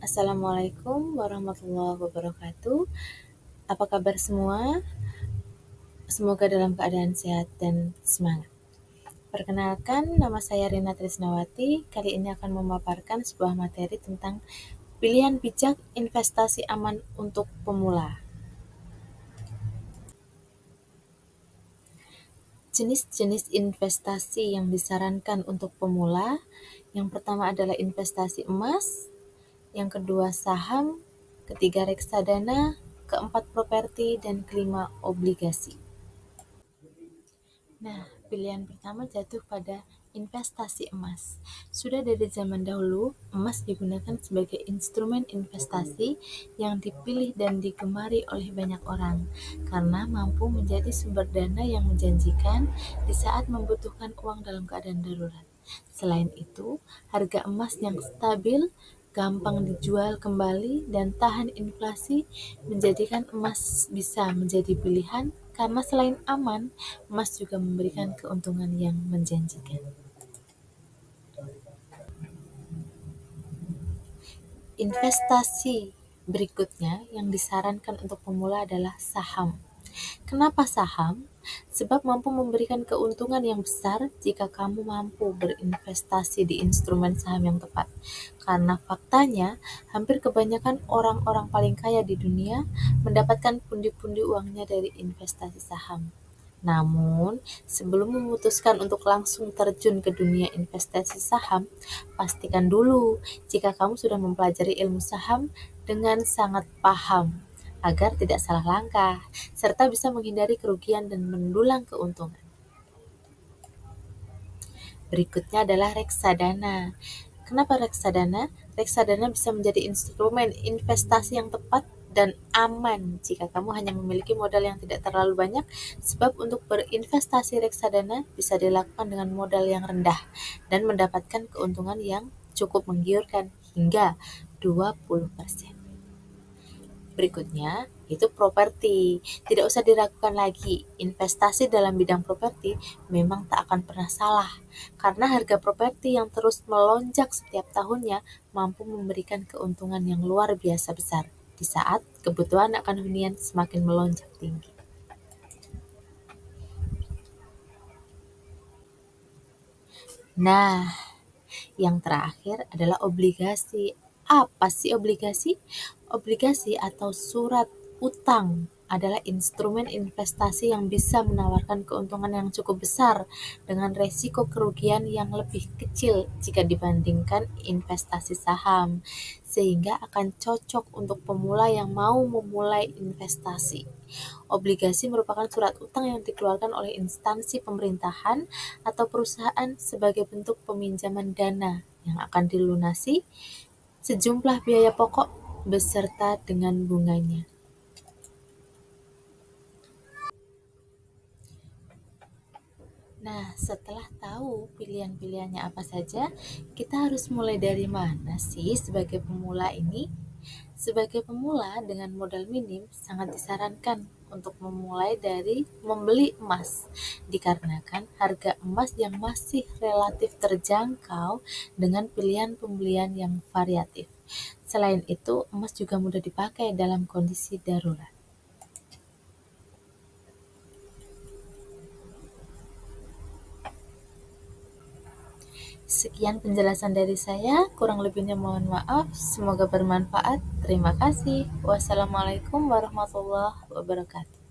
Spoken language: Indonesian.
Assalamualaikum warahmatullahi wabarakatuh. Apa kabar semua? Semoga dalam keadaan sehat dan semangat. Perkenalkan, nama saya Rina Trisnawati. Kali ini akan memaparkan sebuah materi tentang pilihan bijak investasi aman untuk pemula. Jenis-jenis investasi yang disarankan untuk pemula, yang pertama adalah investasi emas, yang kedua saham, ketiga reksadana, keempat properti, dan kelima obligasi. Nah, pilihan pertama jatuh pada investasi emas. Sudah dari zaman dahulu, emas digunakan sebagai instrumen investasi yang dipilih dan digemari oleh banyak orang karena mampu menjadi sumber dana yang menjanjikan di saat membutuhkan uang dalam keadaan darurat. Selain itu, harga emas yang stabil, gampang dijual kembali, dan tahan inflasi menjadikan emas bisa menjadi pilihan karena selain aman, emas juga memberikan keuntungan yang menjanjikan. Investasi berikutnya yang disarankan untuk pemula adalah saham. Kenapa saham? Sebab mampu memberikan keuntungan yang besar jika kamu mampu berinvestasi di instrumen saham yang tepat. Karena faktanya, hampir kebanyakan orang-orang paling kaya di dunia mendapatkan pundi-pundi uangnya dari investasi saham. Namun, sebelum memutuskan untuk langsung terjun ke dunia investasi saham, pastikan dulu jika kamu sudah mempelajari ilmu saham dengan sangat paham agar tidak salah langkah, serta bisa menghindari kerugian dan mendulang keuntungan. Berikutnya adalah reksadana. Kenapa reksadana? Reksadana bisa menjadi instrumen investasi yang tepat dan aman jika kamu hanya memiliki modal yang tidak terlalu banyak, sebab untuk berinvestasi reksadana bisa dilakukan dengan modal yang rendah dan mendapatkan keuntungan yang cukup menggiurkan hingga 20%. Berikutnya, itu properti. Tidak usah diragukan lagi, investasi dalam bidang properti memang tak akan pernah salah, karena harga properti yang terus melonjak setiap tahunnya mampu memberikan keuntungan yang luar biasa besar di saat kebutuhan akan hunian semakin melonjak tinggi. Nah, yang terakhir adalah obligasi. Apa sih obligasi? Obligasi atau surat utang adalah instrumen investasi yang bisa menawarkan keuntungan yang cukup besar dengan resiko kerugian yang lebih kecil jika dibandingkan investasi saham, sehingga akan cocok untuk pemula yang mau memulai investasi. Obligasi merupakan surat utang yang dikeluarkan oleh instansi pemerintahan atau perusahaan sebagai bentuk peminjaman dana yang akan dilunasi sejumlah biaya pokok beserta dengan bunganya. Nah, setelah tahu pilihan-pilihannya apa saja, kita harus mulai dari mana sih sebagai pemula ini? Sebagai pemula dengan modal minim, sangat disarankan untuk memulai dari membeli emas, dikarenakan harga emas yang masih relatif terjangkau dengan pilihan pembelian yang variatif. Selain itu, emas juga mudah dipakai dalam kondisi darurat. Sekian penjelasan dari saya, kurang lebihnya mohon maaf, semoga bermanfaat. Terima kasih. Wassalamualaikum warahmatullahi wabarakatuh.